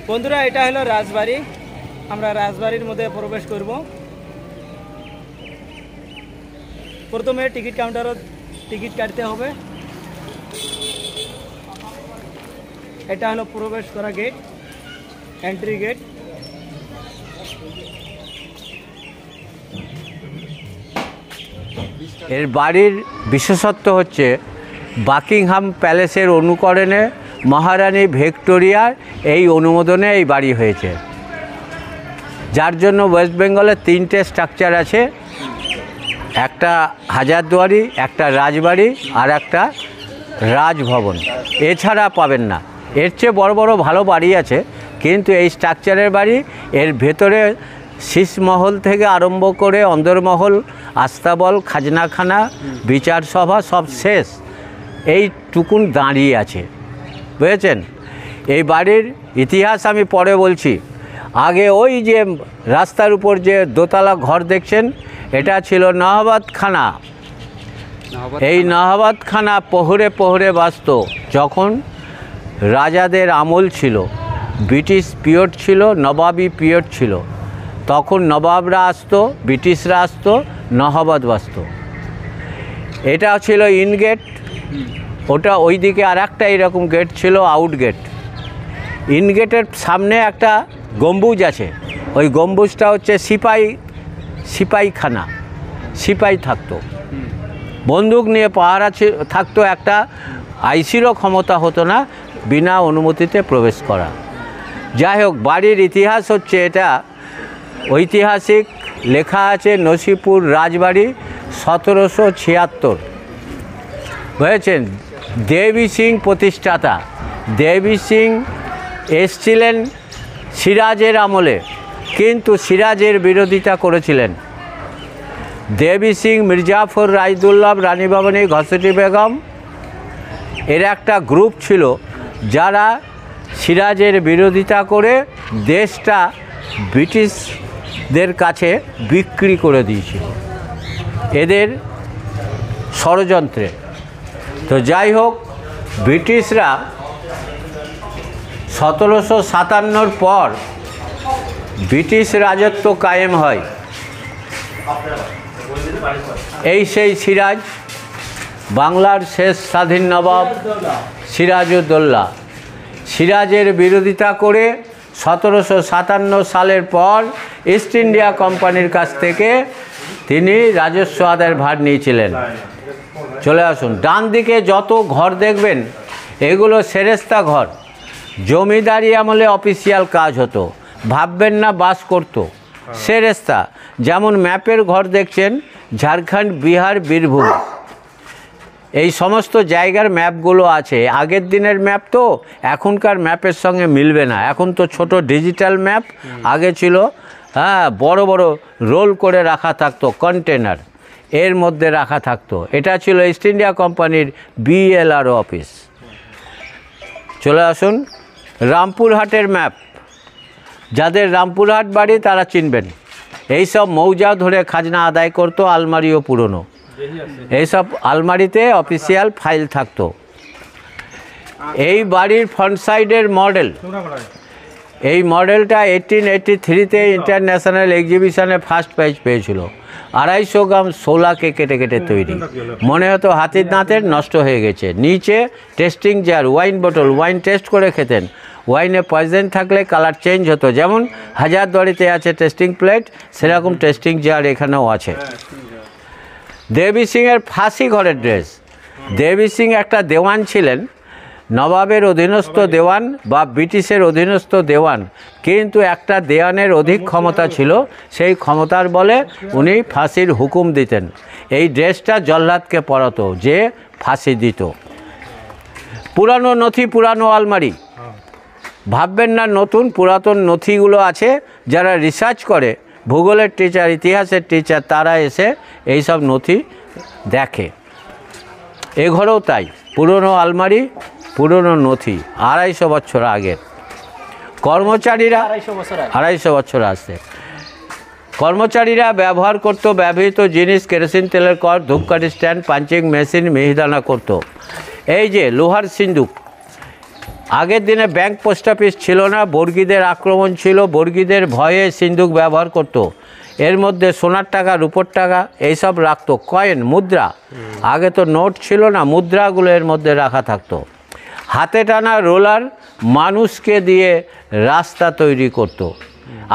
বন্ধুরা এটা হলো রাজবাড়ি। আমরা রাজবাড়ির মধ্যে প্রবেশ করব। প্রথমে টিকিট কাউন্টারত টিকিট কাটতে হবে। এটা হলো প্রবেশ করা গেট, এন্ট্রি গেট। এর বাড়ির বিশেষত্ব হচ্ছে বাকিংহাম প্যালেসের অনুকরণে মহারানী ভিক্টোরিয়ার এই অনুমোদনে এই বাড়ি হয়েছে, যার জন্য ওয়েস্ট বেঙ্গলের 3টে স্ট্রাকচার আছে, একটা হাজারদুয়ারি, একটা রাজবাড়ি আর একটা রাজভবন। এছাড়া পাবেন না। এর চেয়ে বড় বড় ভালো বাড়ি আছে, কিন্তু এই স্ট্রাকচারের বাড়ি, এর ভেতরে শীষমহল থেকে আরম্ভ করে অন্দরমহল, আস্তাবল, খাজনাখানা, বিচার সভা সব শেষ, এইটুকুন দাঁড়িয়ে আছে, বুঝেছেন। এই বাড়ির ইতিহাস আমি পরে বলছি। আগে ওই যে রাস্তার উপর যে দোতলা ঘর দেখছেন, এটা ছিল নহবতখানা। এই নহবতখানা প্রহরে প্রহরে বাসত। যখন রাজাদের আমল ছিল, ব্রিটিশ পিরিয়ড ছিল, নবাবী পিরিয়ড ছিল, তখন নবাবরা আসতো, ব্রিটিশরা আসতো, নহবত বাসত। এটা ছিল ইন গেট। ওটা ওই দিকে আর একটা এরকম গেট ছিল, আউট গেট। ইন গেটের সামনে একটা গম্বুজ আছে, ওই গম্বুজটা হচ্ছে সিপাহীখানা। সিপাহী থাকতো, বন্দুক নিয়ে পাহারা থাকতো। একটা আইসিরও ক্ষমতা হতো না বিনা অনুমতিতে প্রবেশ করা। যাই হোক, বাড়ির ইতিহাস হচ্ছে এটা ঐতিহাসিক। লেখা আছে নসিপুর রাজবাড়ি 1776, বুঝেছেন। দেবী সিং প্রতিষ্ঠাতা। দেবী সিং এসছিলেন সিরাজের আমলে, কিন্তু সিরাজের বিরোধিতা করেছিলেন। দেবী সিং, মির্জাফর, রাজদুল্লভ, রানী ভবানী, ঘসেটি বেগম এর একটা গ্রুপ ছিল, যারা সিরাজের বিরোধিতা করে দেশটা ব্রিটিশদের কাছে বিক্রি করে দিয়েছিল এদের ষড়যন্ত্রে। তো যাই হোক, ব্রিটিশরা 1757 পর ব্রিটিশ রাজত্ব কায়েম হয়। এই সেই সিরাজ, বাংলার শেষ স্বাধীন নবাব সিরাজউদ্দৌলা। সিরাজের বিরোধিতা করে 1757 সালের পর ইস্ট ইন্ডিয়া কোম্পানির কাছ থেকে তিনি রাজস্ব আদায়ের ভার নিয়েছিলেন। চলে আসুন। ডান দিকে যত ঘর দেখবেন, এগুলো সেরেস্তা ঘর। জমিদারি আমলে অফিসিয়াল কাজ হতো, ভাববেন না বাস করতো। সেরেস্তা, যেমন ম্যাপের ঘর দেখছেন, ঝাড়খণ্ড, বিহার, বীরভূম, এই সমস্ত জায়গার ম্যাপগুলো আছে। আগের দিনের ম্যাপ তো এখনকার ম্যাপের সঙ্গে মিলবে না। এখন তো ছোট ডিজিটাল ম্যাপ, আগে ছিল বড় বড় রোল করে রাখা থাকতো, কন্টেনার এর মধ্যে রাখা থাকতো। এটা ছিল ইস্ট ইন্ডিয়া কোম্পানির BLRO অফিস। চলে আসুন। রামপুরহাটের ম্যাপ, যাদের রামপুরহাট বাড়ি তারা চিনবেন। এইসব মৌজা ধরে খাজনা আদায় করতো, আলমারিও পুরনো। এইসব আলমারিতে অফিসিয়াল ফাইল থাকতো। এই বাড়ির ফ্রন্ট সাইডের মডেল, এই মডেলটা 1883-তে ইন্টারন্যাশনাল এক্সিবিশনে ফার্স্ট প্রাইজ পেয়েছিল। 250 গ্রাম শোলাকে কেটে কেটে তৈরি, মনে হতো হাতির দাঁতের, নষ্ট হয়ে গেছে। নিচে টেস্টিং জার, ওয়াইন বোতল, ওয়াইন টেস্ট করে খেতেন। ওয়াইনে পয়জন থাকলে কালার চেঞ্জ হতো। যেমন হাজারদুয়ারিতে আছে টেস্টিং প্লেট, সেরকম টেস্টিং জার এখানেও আছে। দেবী সিংয়ের ফাঁসি ঘরের ড্রেস। দেবী সিং একটা দেওয়ান ছিলেন, নবাবের অধীনস্থ দেওয়ান বা ব্রিটিশের অধীনস্থ দেওয়ান, কিন্তু একটা দেওয়ানের অধিক ক্ষমতা ছিল। সেই ক্ষমতার বলে উনি ফাঁসির হুকুম দিতেন। এই ড্রেসটা জল্লাদকে পরাতো, যে ফাঁসি দিত। পুরানো নথি, পুরানো আলমারি, ভাববেন না নতুন, পুরাতন নথিগুলো আছে। যারা রিসার্চ করে, ভূগোলের টিচার, ইতিহাসের টিচার, তারা এসে এইসব নথি দেখে। এ ঘরেও তাই, পুরনো আলমারি, পুরনো নথি, 250 বছর আগের। কর্মচারীরা 250 বছর আসছে। কর্মচারীরা ব্যবহার করত ব্যবহৃত জিনিস, কেরোসিন তেলের কর, ধূপকাঠি স্ট্যান্ড, পাঞ্চিং মেশিন, মিহিদানা করত। এই যে লোহার সিন্দুক, আগের দিনে ব্যাংক পোস্ট অফিস ছিল না, বর্গীদের আক্রমণ ছিল, বর্গীদের ভয়ে সিন্দুক ব্যবহার করত। এর মধ্যে সোনার টাকা, রূপোর টাকা এইসব রাখতো, কয়েন, মুদ্রা। আগে তো নোট ছিল না, মুদ্রাগুলো এর মধ্যে রাখা থাকতো। হাতে টানা রোলার মানুষকে দিয়ে রাস্তা তৈরি করত।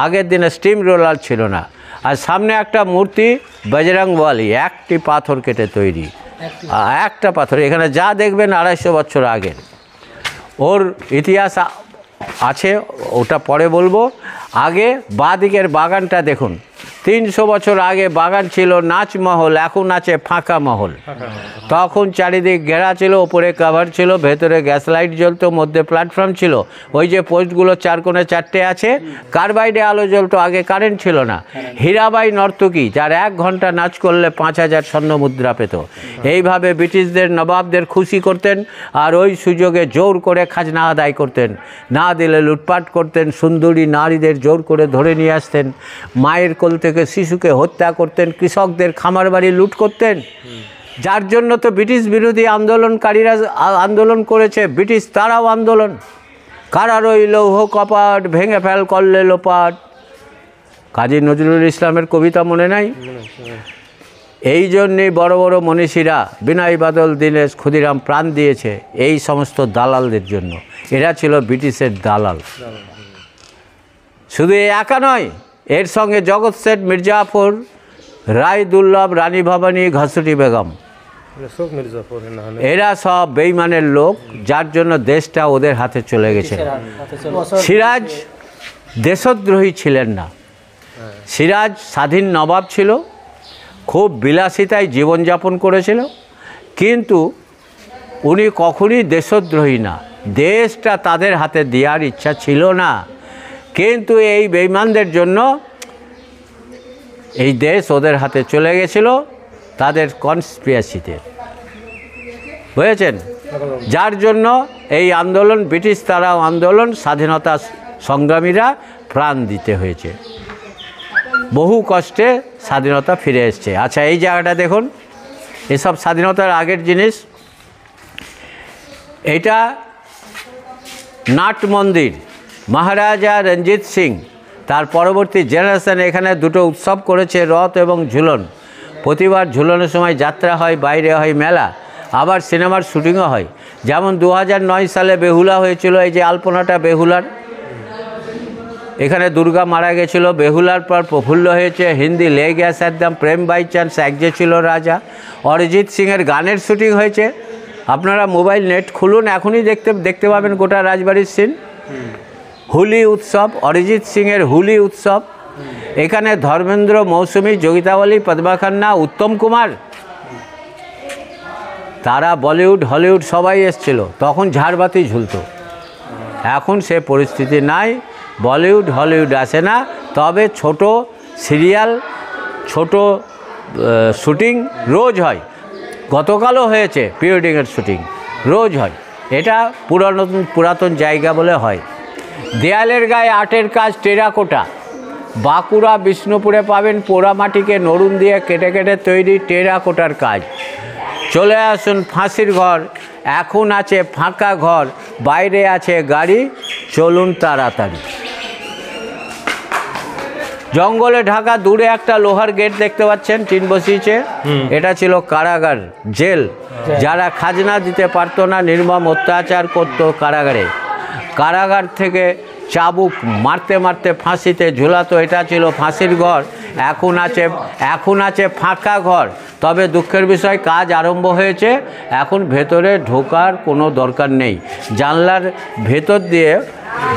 আগের দিনে স্টিম রোলার ছিল না। আর সামনে একটা মূর্তি বজরংবলী, একটি পাথর কেটে তৈরি, একটা পাথর। এখানে যা দেখবেন 250 বছর আগের। ওর ইতিহাস আছে, ওটা পরে বলবো। আগে বাঁদিকের বাগানটা দেখুন, 300 বছর আগে বাগান ছিল নাচমহল, এখন আছে ফাঁকা মহল। তখন চারিদিক ঘেরা ছিল, ওপরে কভার ছিল, ভেতরে গ্যাস লাইট জ্বলতো, মধ্যে প্ল্যাটফর্ম ছিল। ওই যে পোস্টগুলো 4 কোণে 4টে আছে, কার্বাইডে আলো জ্বলতো, আগে কারেন্ট ছিল না। হীরাবাই নর্তকী, যার 1 ঘন্টা নাচ করলে 5000 স্বর্ণ মুদ্রা পেত। এইভাবে ব্রিটিশদের, নবাবদের খুশি করতেন, আর ওই সুযোগে জোর করে খাজনা আদায় করতেন। না দিলে লুটপাট করতেন, সুন্দরী নারীদের জোর করে ধরে নিয়ে আসতেন, মায়ের কোল থেকে শিশুকে হত্যা করতেন, কৃষকদের খামার বাড়ি লুট করতেন। যার জন্য তো ব্রিটিশ বিরোধী আন্দোলনকারীরা আন্দোলন করেছে, ব্রিটিশ তারাও আন্দোলন। কারার ওই লৌহ কপাট ভেঙে ফেল করলে লোপাট, কাজী নজরুল ইসলামের কবিতা মনে নাই? এই জন্যেই বড় বড় মনীষীরা, বিনয় বাদল, দীনেশ, ক্ষুদিরাম প্রাণ দিয়েছে এই সমস্ত দালালদের জন্য। এরা ছিল ব্রিটিশের দালাল। শুধু একা নয়, এর সঙ্গে জগৎ শেঠ, মির্জাফর, রায় দুর্লভ, রানী ভবানী, ঘসুটি বেগম, এরা সব বেঈমানের লোক, যার জন্য দেশটা ওদের হাতে চলে গেছে। সিরাজ দেশদ্রোহী ছিলেন না, সিরাজ স্বাধীন নবাব ছিল, খুব বিলাসিতায় জীবনযাপন করেছিল, কিন্তু উনি কখনই দেশদ্রোহী না। দেশটা তাদের হাতে দেওয়ার ইচ্ছা ছিল না, কিন্তু এই বেঈমানদের জন্য এই দেশ ওদের হাতে চলে গেছিল, তাদের কনস্পিরেসিতে, বুঝেছেন? যার জন্য এই আন্দোলন, ব্রিটিশ তারাও আন্দোলন, স্বাধীনতা সংগ্রামীরা প্রাণ দিতে হয়েছে, বহু কষ্টে স্বাধীনতা ফিরে এসছে। আচ্ছা, এই জায়গাটা দেখুন, এসব স্বাধীনতার আগের জিনিস। এটা নাট মন্দির, মহারাজা রঞ্জিত সিং তার পরবর্তী জেনারেশন এখানে দুটো উৎসব করেছে, রথ এবং ঝুলন। প্রতিবার ঝুলনের সময় যাত্রা হয়, বাইরে হয় মেলা, আবার সিনেমার শুটিংও হয়। যেমন 2009 সালে বেহুলা হয়েছিল, এই যে আলপনাটা বেহুলার, এখানে দুর্গা মারা গেছিল, বেহুলার পর প্রফুল্ল হয়েছে, হিন্দি লে গিয়া একদম, প্রেম বাই চান্স, এক যে ছিল রাজা। অরিজিৎ সিংয়ের গানের শুটিং হয়েছে, আপনারা মোবাইল নেট খুলুন, এখনই দেখতে পাবেন গোটা রাজবাড়ির সিন। হোলি উৎসব, অরিজিৎ সিংয়ের হোলি উৎসব, এখানে ধর্মেন্দ্র, মৌসুমী, যোগিতাবলী, পদ্মা খান্না, উত্তম কুমার, তারা বলিউড হলিউড সবাই এসছিল। তখন ঝাড়বাতি ঝুলতো, এখন সে পরিস্থিতি নাই, বলিউড হলিউড আসে না, তবে ছোট সিরিয়াল, ছোট শুটিং রোজ হয়। গতকালও হয়েছে প্রি ওয়েডিংয়ের শুটিং, রোজ হয়। এটা পুরাতন জায়গা বলে হয়। দেয়ালের গায়ে আর্টের কাজ, টেরাকোটা, বাঁকুড়া, বিষ্ণুপুরে পাবেন পোড়ামাটিকে নরুন দিয়ে কেটে কেটে তৈরি টেরাকোটার কাজ। চলে আসুন ফাঁসির ঘর, এখন আছে ফাঁকা ঘর, বাইরে আছে গাড়ি, চলুন তাড়াতাড়ি। জঙ্গলে ঢাকা, দূরে একটা লোহার গেট দেখতে পাচ্ছেন, টিন বসিয়েছে, এটা ছিল কারাগার, জেল। যারা খাজনা দিতে পারতো না, নির্মম অত্যাচার করতো কারাগারে, কারাগার থেকে চাবুক মারতে মারতে ফাঁসিতে ঝুলাতো, এটা ছিল ফাঁসির ঘর। এখন আছে ফাঁকা ঘর। তবে দুঃখের বিষয়, কাজ আরম্ভ হয়েছে, এখন ভেতরে ঢোকার কোনো দরকার নেই। জানলার ভেতর দিয়ে,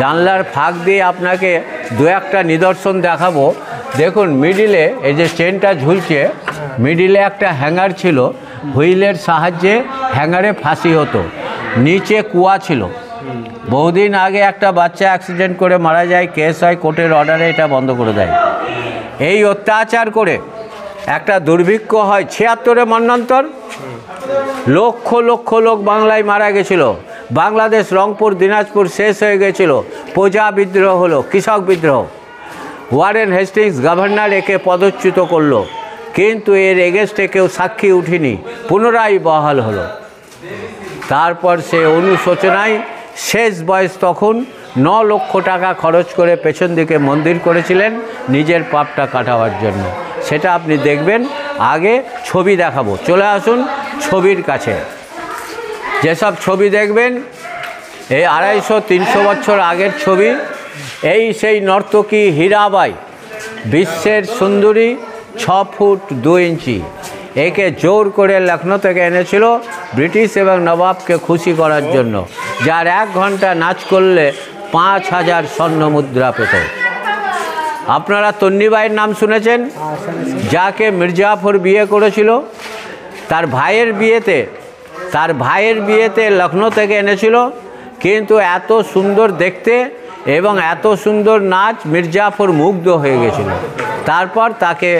জানলার ফাঁক দিয়ে আপনাকে দু একটা নিদর্শন দেখাবো। দেখুন, মিডিলে এই যে চেনটা ঝুলছে, মিডিলে একটা হ্যাঙ্গার ছিল, হুইলের সাহায্যে হ্যাঙ্গারে ফাঁসি হতো। নিচে কুয়া ছিল। বহুদিন আগে একটা বাচ্চা অ্যাক্সিডেন্ট করে মারা যায়, কেস হয়, কোর্টের অর্ডারে এটা বন্ধ করে দেয়। এই অত্যাচার করে একটা দুর্ভিক্ষ হয় 76-এ মন্বন্তর, লক্ষ লক্ষ লোক বাংলায় মারা গেছিল। বাংলাদেশ, রংপুর, দিনাজপুর শেষ হয়ে গেছিল। প্রজা বিদ্রোহ হলো, কৃষক বিদ্রোহ। ওয়ারেন হেস্টিংস গভর্নর একে পদচ্যুত করলো, কিন্তু এর এগেস্টে কেউ সাক্ষী উঠিনি, পুনরায় বহাল হলো। তারপর সে অনুশোচনায় শেষ বয়স তখন 9 লক্ষ টাকা খরচ করে পেছন দিকে মন্দির করেছিলেন নিজের পাপটা কাটাবার জন্য। সেটা আপনি দেখবেন। আগে ছবি দেখাবো, চলে আসুন ছবির কাছে। যেসব ছবি দেখবেন এই 250-300 বছর আগের ছবি। এই সেই নর্তকী হীরাবাই, বিশ্বের সুন্দরী, 6 ফুট 2 ইঞ্চি। একে জোর করে লখনৌ থেকে এনেছিল ব্রিটিশ এবং নবাবকে খুশি করার জন্য, যার 1 ঘন্টা নাচ করলে 5000 স্বর্ণ মুদ্রা পেত। আপনারা তন্নিবাইয়ের নাম শুনেছেন, যাকে মির্জাফর বিয়ে করেছিল। তার ভাইয়ের বিয়েতে লখনৌ থেকে এনেছিল, কিন্তু এত সুন্দর দেখতে এবং এত সুন্দর নাচ, মির্জাফর মুগ্ধ হয়ে গেছিল। তারপর তাকে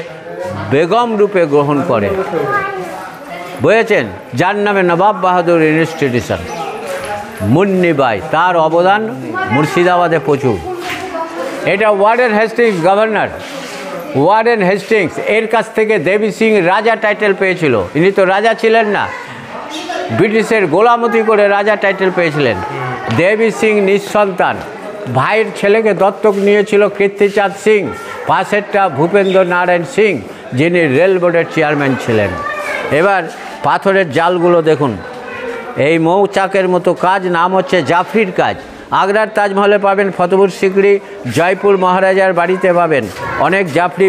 বেগম রূপে গ্রহণ করে, বুঝেছেন, যার নামে নবাব বাহাদুর ইনস্টিটিউশন। মুন্নিবাই, তার অবদান মুর্শিদাবাদে প্রচুর। এটা Warren Hastings governor, Warren Hastings, এর কাছ থেকে দেবী সিং রাজা টাইটেল পেয়েছিল। ইনি তো রাজা ছিলেন না, ব্রিটিশের গোলামতি করে রাজা টাইটেল পেয়েছিলেন। দেবী সিং নিঃসন্তান, ভাইয়ের ছেলেকে দত্তক নিয়েছিল কীর্তিচাঁদ সিং, পাশেরটা ভূপেন্দ্র নারায়ণ সিং, যিনি রেল বোর্ডের চেয়ারম্যান ছিলেন। এবার পাথরের জালগুলো দেখুন, এই মৌচাকের মতো কাজ, নাম হচ্ছে জাফরির কাজ। আগ্রার তাজমহলে পাবেন, ফতেপুর সিকরি, জয়পুর মহারাজার বাড়িতে পাবেন। অনেক জাফরি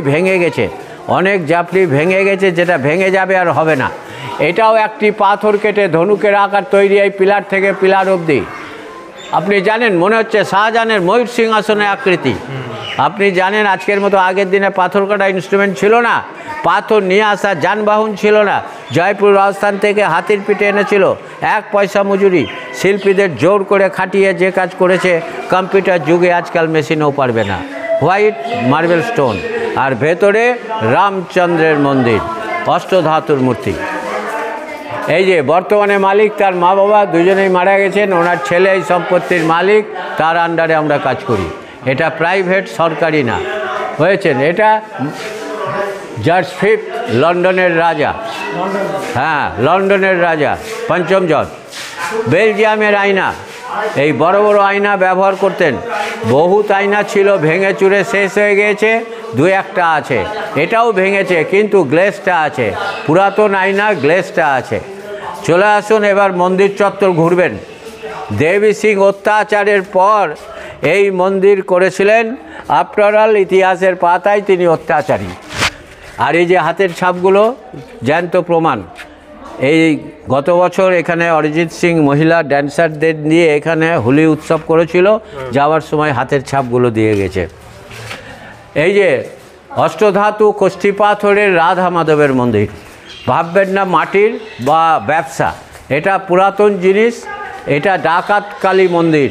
ভেঙে গেছে, যেটা ভেঙে যাবে আর হবে না। এটাও একটি পাথর কেটে ধনুকের আকার তৈরি, এই পিলার থেকে পিলার অবধি। আপনি জানেন, মনে হচ্ছে শাহজাহানের ময়ূর সিংহাসনের আকৃতি। আপনি জানেন, আজকের মতো আগের দিনে পাথর কাটা ইনস্ট্রুমেন্ট ছিল না, পাথর নিয়ে আসা যানবাহন ছিল না। জয়পুর রাজস্থান থেকে হাতির পিঠে এনেছিল, 1 পয়সা মজুরি। শিল্পীদের জোর করে খাটিয়ে যে কাজ করেছে, কম্পিউটার যুগে আজকাল মেশিনও পারবে না। হোয়াইট মার্বেল স্টোন, আর ভেতরে রামচন্দ্রের মন্দির, অষ্টধাতুর মূর্তি। এই যে বর্তমানে মালিক, তার মা বাবা দুজনেই মারা গেছেন, ওনার ছেলে এই সম্পত্তির মালিক, তার আন্ডারে আমরা কাজ করি। এটা প্রাইভেট, সরকারি না, হয়েছেন। এটা জর্জ ফিফথ, লন্ডনের রাজা, হ্যাঁ লন্ডনের রাজা, 5ম জর্জ। বেলজিয়ামের আয়না, এই বড় বড় আয়না ব্যবহার করতেন। বহুত আয়না ছিল, ভেঙে চুরে শেষ হয়ে গিয়েছে, 2-1টা আছে। এটাও ভেঙেছে, কিন্তু গ্লেসটা আছে, পুরাতন আয়না, গ্লেসটা আছে। চলে আসুন, এবার মন্দির চত্বর ঘুরবেন। দেবী সিং অত্যাচারের পর এই মন্দির করেছিলেন। আফটার অল, ইতিহাসের পাতায় তিনি অত্যাচারী। আর এই যে হাতের ছাপগুলো, জ্যান্ত প্রমাণ। এই গত বছর এখানে অরিজিৎ সিং মহিলা ড্যান্সারদের নিয়ে এখানে হোলি উৎসব করেছিল, যাওয়ার সময় হাতের ছাপগুলো দিয়ে গেছে। এই যে অষ্টধাতু কোষ্ঠী পাথরের রাধা মাধবের মন্দির, ভাববেন না মাটির বা ব্যবসা, এটা পুরাতন জিনিস। এটা ডাকাত কালী মন্দির।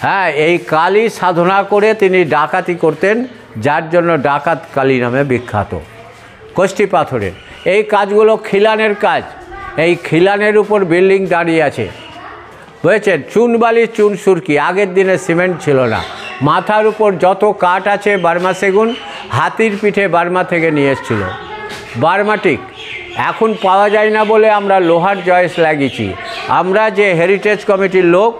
হ্যাঁ, এই কালী সাধনা করে তিনি ডাকাতি করতেন, যার জন্য ডাকাত কালী নামে বিখ্যাত। কোষ্ঠী পাথরের এই কাজগুলো খিলানের কাজ। এই খিলানের উপর বিল্ডিং দাঁড়িয়ে আছে, বুঝেছেন। চুনবালি, চুন সুরকি, আগের দিনে সিমেন্ট ছিল না। মাথার উপর যত কাঠ আছে বার্মা সেগুন, হাতির পিঠে বার্মা থেকে নিয়ে এসেছিল। বার্মাটিক এখন পাওয়া যায় না বলে আমরা লোহার জয়েস লাগিয়েছি। আমরা যে হেরিটেজ কমিটির লোক,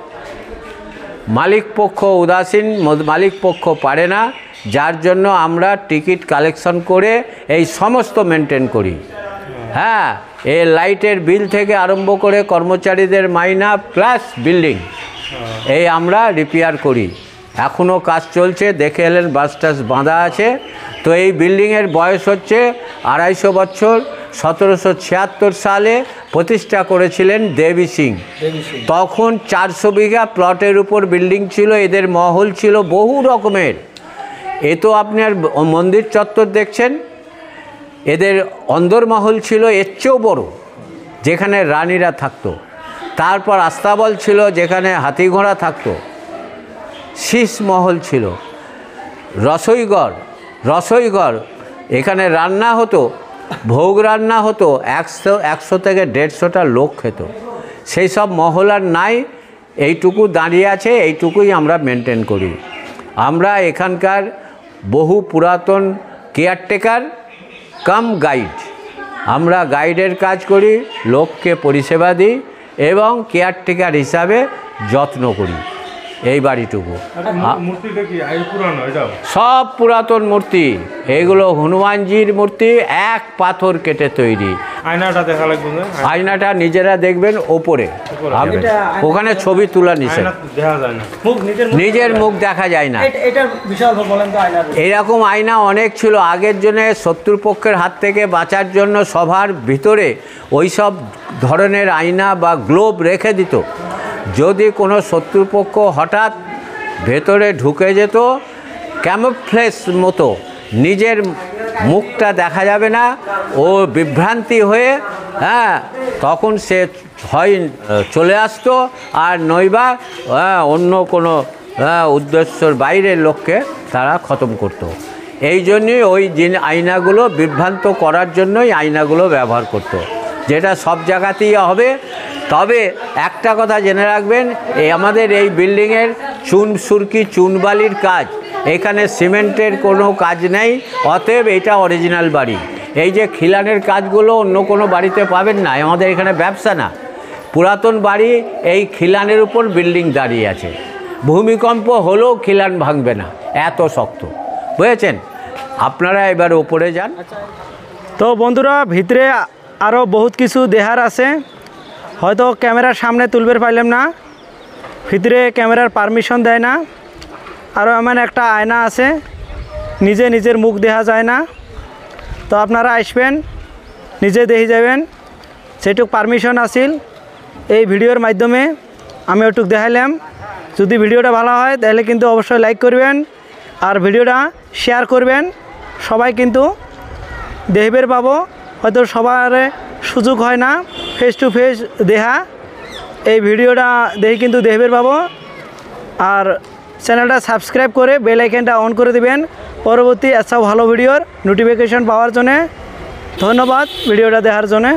মালিক পক্ষ উদাসীন, মালিক পক্ষ পারে না, যার জন্য আমরা টিকিট কালেকশন করে এই সমস্ত মেনটেন করি। হ্যাঁ, এই লাইটের বিল থেকে আরম্ভ করে কর্মচারীদের মাইনা প্লাস বিল্ডিং, এই আমরা রিপেয়ার করি। এখনও কাজ চলছে, দেখে এলেন, বাস টাস বাঁধা আছে। তো এই বিল্ডিংয়ের বয়স হচ্ছে 250 বছর। 1776 সালে প্রতিষ্ঠা করেছিলেন দেবী সিং। তখন 400 বিঘা প্লটের উপর বিল্ডিং ছিল, এদের মহল ছিল বহু রকমের। এ তো আপনার মন্দির চত্বর দেখছেন, এদের অন্দরমহল ছিল এর চেয়েও বড়, যেখানে রানীরা থাকতো। তারপর আস্তাবল ছিল, যেখানে হাতি ঘোড়া থাকতো। শীষ মহল ছিল, রসইগড়, এখানে রান্না হতো, ভোগ রান্না হতো, 100 থেকে 150টা লোক খেত। সেই সব মহল আর নাই, এইটুকু দাঁড়িয়ে আছে, এইটুকুই আমরা মেনটেন করি। আমরা এখানকার বহু পুরাতন কেয়ারটেকার কাম গাইড, আমরা গাইডের কাজ করি, লোককে পরিষেবা দিই এবং কেয়ারটেকার হিসাবে যত্ন করি এই বাড়িটুকু। মূর্তিটা কি পুরানো? এটাও সব পুরাতন মূর্তি, এইগুলো হনুমানজির মূর্তি, এক পাথর কেটে তৈরি। আয়নাটা দেখা লাগবে না? আয়নাটা নিজেরা দেখবেন ওপরে, ওখানে ছবি তুলে নিছে, দেখা যায় না, নিজের মুখ দেখা যায় না। এটা বিশাল বলেন তো আয়না। এরকম আয়না অনেক ছিল আগের জন্যে, শত্রুপক্ষের হাত থেকে বাঁচার জন্য সভার ভিতরে ওই সব ধরনের আয়না বা গ্লোব রেখে দিত। যদি কোনো শত্রুপক্ষ হঠাৎ ভেতরে ঢুকে যেত, ক্যামোফ্লেজ মতো নিজের মুখটা দেখা যাবে না, ও বিভ্রান্তি হয়ে তখন সে হয় চলে আসতো, আর নইবা অন্য কোনো উদ্দেশ্যর বাইরের লোককে তারা খতম করতো। এই জন্যই ওই আয়নাগুলো বিভ্রান্ত করার জন্যই আয়নাগুলো ব্যবহার করতো, যেটা সব জায়গাতেই হবে। তবে একটা কথা জেনে রাখবেন, আমাদের এই বিল্ডিংয়ের চুন সুরকি চুনবালির কাজ, এখানে সিমেন্টের কোনো কাজ নেই, অতএব এটা অরিজিনাল বাড়ি। এই যে খিলানের কাজগুলো অন্য কোনো বাড়িতে পাবেন না, আমাদের এখানে ব্যবসা না, পুরাতন বাড়ি, এই খিলানের উপর বিল্ডিং দাঁড়িয়ে আছে। ভূমিকম্প হলেও খিলান ভাঙবে না, এত শক্ত, বুঝেছেন? আপনারা এবার উপরে যান। তো বন্ধুরা, ভিতরে আরও বহুত কিছু দেখার আছে, হয়তো ক্যামেরার সামনে তুলবে পাইলাম না, ভিতরে ক্যামেরার পারমিশন দেয় না। আরও এমন একটা আয়না আছে, নিজের মুখ দেখা যায় না। তো আপনারা আসবেন, নিজে দেখে যাবেন, সেটুক পারমিশন আসিল। এই ভিডিওর মাধ্যমে আমি ওটুক দেখাইলাম। যদি ভিডিওটা ভালো হয় তাহলে কিন্তু অবশ্যই লাইক করবেন, আর ভিডিওটা শেয়ার করবেন। সবাই কিন্তু দেখবের পাবো, হয়তো সবার সুযোগ হয় না ফেস টু ফেস দেখা। এই ভিডিওটা দেখে কিন্তু দেখবের পাবো, আর চ্যানেলটা সাবস্ক্রাইব করে বেল আইকনটা অন করে দিবেন পরবর্তী এত ভালো ভিডিওর নোটিফিকেশন পাওয়ার জন্যে। ধন্যবাদ ভিডিওটা দেখার জন্যে।